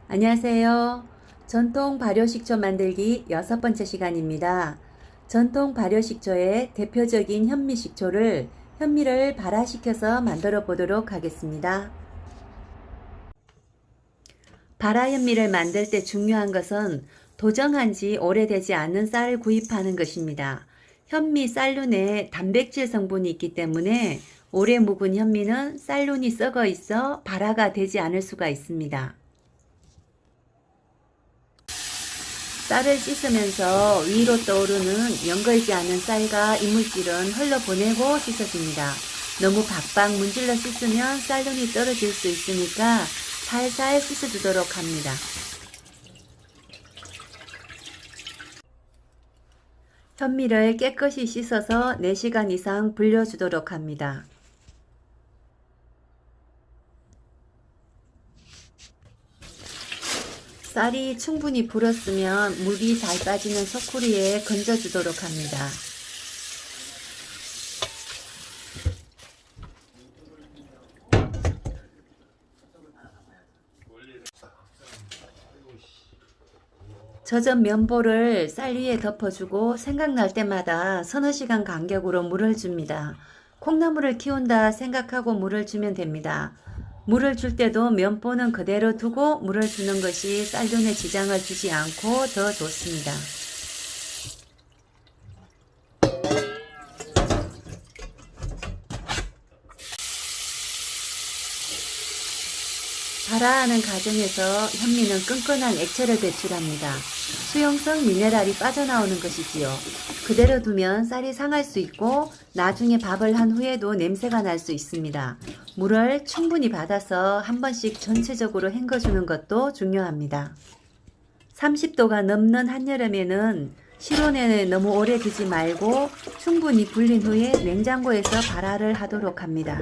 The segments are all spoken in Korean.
안녕하세요. 전통 발효식초 만들기 6번째 시간입니다. 전통 발효식초의 대표적인 현미식초를 현미를 발화시켜서 만들어 보도록 하겠습니다. 발화현미를 만들 때 중요한 것은 도정한 지 오래되지 않은 쌀을 구입하는 것입니다. 현미 쌀눈에 단백질 성분이 있기 때문에 오래 묵은 현미는 쌀눈이 썩어 있어 발화가 되지 않을 수가 있습니다. 쌀을 씻으면서 위로 떠오르는 연거지 않은 쌀과 이물질은 흘러보내고 씻어줍니다. 너무 박박 문질러 씻으면 쌀눈이 떨어질 수 있으니까 살살 씻어주도록 합니다. 현미를 깨끗이 씻어서 4시간 이상 불려주도록 합니다. 쌀이 충분히 불었으면 물이 잘 빠지는 소쿠리에 건져주도록 합니다. 젖은 면보를 쌀 위에 덮어주고 생각날 때마다 서너 시간 간격으로 물을 줍니다. 콩나물을 키운다 생각하고 물을 주면 됩니다. 물을 줄 때도 면보는 그대로 두고 물을 주는 것이 쌀눈에 지장을 주지 않고 더 좋습니다. 발화하는 과정에서 현미는 끈끈한 액체를 배출합니다. 수용성 미네랄이 빠져나오는 것이지요. 그대로 두면 쌀이 상할 수 있고 나중에 밥을 한 후에도 냄새가 날 수 있습니다. 물을 충분히 받아서 한 번씩 전체적으로 헹궈주는 것도 중요합니다. 30도가 넘는 한여름에는 실온에 너무 오래 두지 말고 충분히 불린 후에 냉장고에서 발화를 하도록 합니다.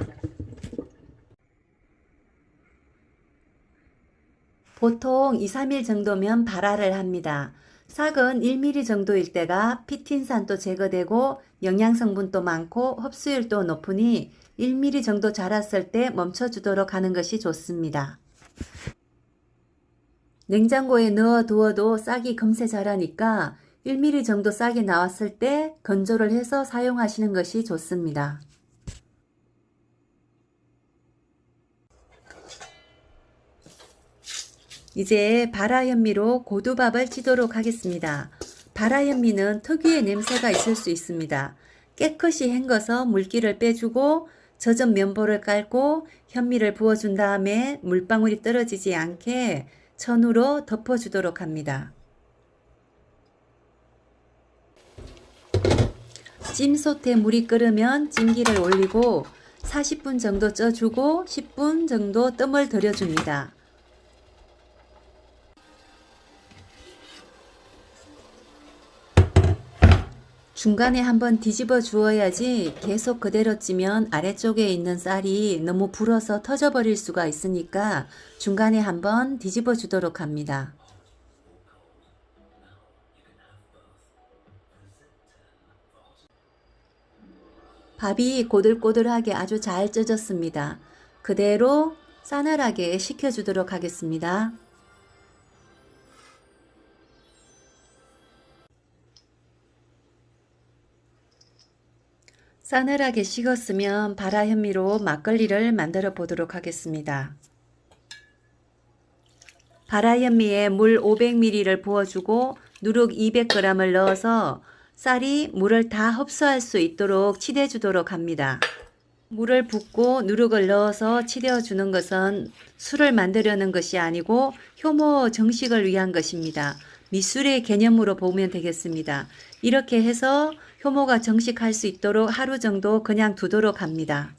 보통 2, 3일 정도면 발화를 합니다. 싹은 1mm 정도일 때가 피틴산도 제거되고 영양성분도 많고 흡수율도 높으니 1mm 정도 자랐을 때 멈춰주도록 하는 것이 좋습니다. 냉장고에 넣어 두어도 싹이 금세 자라니까 1mm 정도 싹이 나왔을 때 건조를 해서 사용하시는 것이 좋습니다. 이제 발화현미로 고두밥을 찌도록 하겠습니다. 발화현미는 특유의 냄새가 있을 수 있습니다. 깨끗이 헹궈서 물기를 빼주고 젖은 면보를 깔고 현미를 부어준 다음에 물방울이 떨어지지 않게 천으로 덮어주도록 합니다. 찜솥에 물이 끓으면 찜기를 올리고 40분 정도 쪄주고 10분 정도 뜸을 들여줍니다. 중간에 한번 뒤집어 주어야지 계속 그대로 찌면 아래쪽에 있는 쌀이 너무 불어서 터져버릴 수가 있으니까 중간에 한번 뒤집어 주도록 합니다. 밥이 꼬들꼬들하게 아주 잘 쪄졌습니다. 그대로 싸늘하게 식혀주도록 하겠습니다. 싸늘하게 식었으면 발화현미로 막걸리를 만들어 보도록 하겠습니다. 발화현미에 물 500ml를 부어주고 누룩 200g을 넣어서 쌀이 물을 다 흡수할 수 있도록 치대 주도록 합니다. 물을 붓고 누룩을 넣어서 치대어 주는 것은 술을 만들려는 것이 아니고 효모 정식을 위한 것입니다. 미술의 개념으로 보면 되겠습니다. 이렇게 해서 효모가 정식할 수 있도록 하루 정도 그냥 두도록 합니다.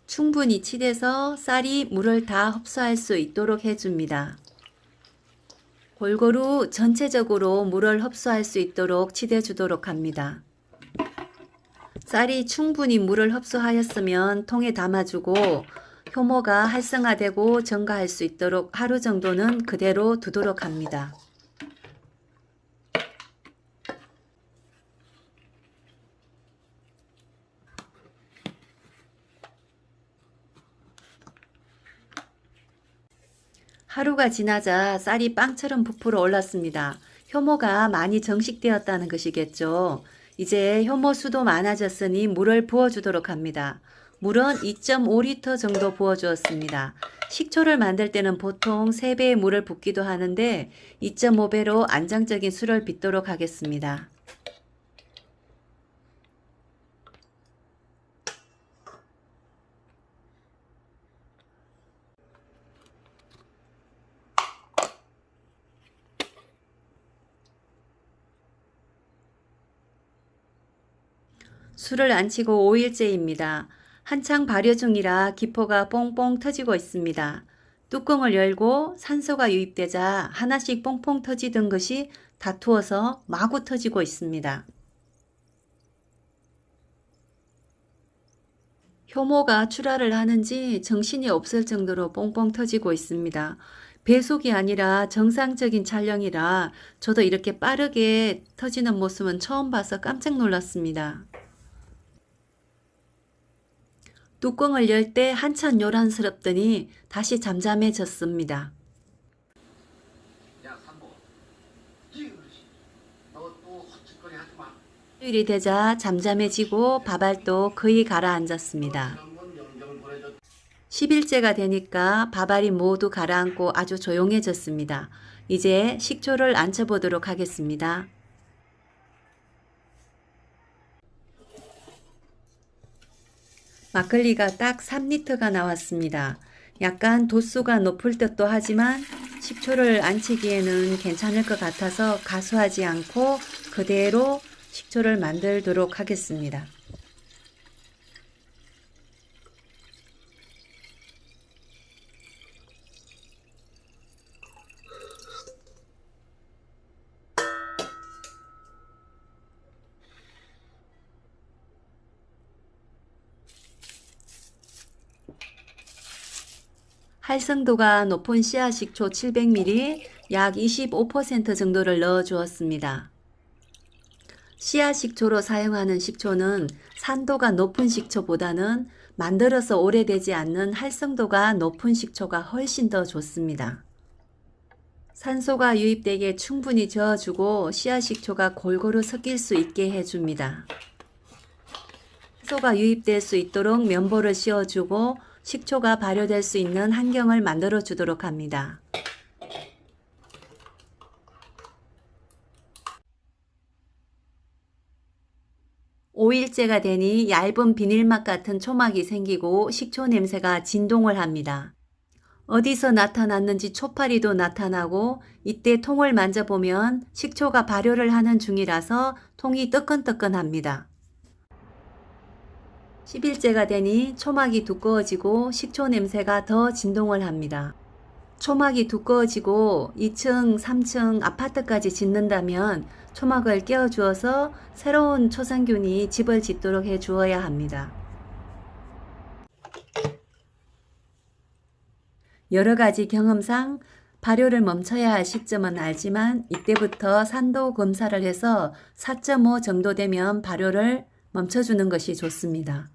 충분히 치대서 쌀이 물을 다 흡수할 수 있도록 해줍니다. 골고루 전체적으로 물을 흡수할 수 있도록 치대 주도록 합니다. 쌀이 충분히 물을 흡수하였으면 통에 담아주고 효모가 활성화되고 증가할 수 있도록 하루 정도는 그대로 두도록 합니다. 하루가 지나자 쌀이 빵처럼 부풀어 올랐습니다. 효모가 많이 정식되었다는 것이겠죠. 이제 효모수도 많아졌으니 물을 부어주도록 합니다. 물은 2.5리터 정도 부어주었습니다. 식초를 만들 때는 보통 3배의 물을 붓기도 하는데 2.5배로 안정적인 수를 빚도록 하겠습니다. 술을 안 치고 5일째입니다. 한창 발효 중이라 기포가 뽕뽕 터지고 있습니다. 뚜껑을 열고 산소가 유입되자 하나씩 뽕뽕 터지던 것이 다투어서 마구 터지고 있습니다. 효모가 출하를 하는지 정신이 없을 정도로 뽕뽕 터지고 있습니다. 배속이 아니라 정상적인 촬영이라 저도 이렇게 빠르게 터지는 모습은 처음 봐서 깜짝 놀랐습니다. 뚜껑을 열 때 한참 요란스럽더니 다시 잠잠해졌습니다. 야, 삼보. 너 또 헛짓거리 하지 마. 일이 되자 잠잠해지고 밥알도 거의 가라앉았습니다. 10일째가 되니까 밥알이 모두 가라앉고 아주 조용해졌습니다. 이제 식초를 앉혀보도록 하겠습니다. 막걸리가 딱 3리터가 나왔습니다. 약간 도수가 높을 듯도 하지만 식초를 안치기에는 괜찮을 것 같아서 가수하지 않고 그대로 식초를 만들도록 하겠습니다. 활성도가 높은 씨앗식초 700ml 약 25% 정도를 넣어 주었습니다. 씨앗식초로 사용하는 식초는 산도가 높은 식초보다는 만들어서 오래되지 않는 활성도가 높은 식초가 훨씬 더 좋습니다. 산소가 유입되게 충분히 저어주고 씨앗식초가 골고루 섞일 수 있게 해줍니다. 산소가 유입될 수 있도록 면보를 씌워주고 식초가 발효될 수 있는 환경을 만들어 주도록 합니다. (5일째가) 되니 얇은 비닐막 같은 초막이 생기고 식초 냄새가 진동을 합니다. 어디서 나타났는지 초파리도 나타나고 이때 통을 만져보면 식초가 발효를 하는 중이라서 통이 뜨끈뜨끈합니다. 10일째가 되니 초막이 두꺼워지고 식초 냄새가 더 진동을 합니다. 초막이 두꺼워지고 2층, 3층 아파트까지 짓는다면 초막을 끼워주어서 새로운 초상균이 집을 짓도록 해주어야 합니다. 여러 가지 경험상 발효를 멈춰야 할 시점은 알지만 이때부터 산도 검사를 해서 4.5 정도 되면 발효를 멈춰주는 것이 좋습니다.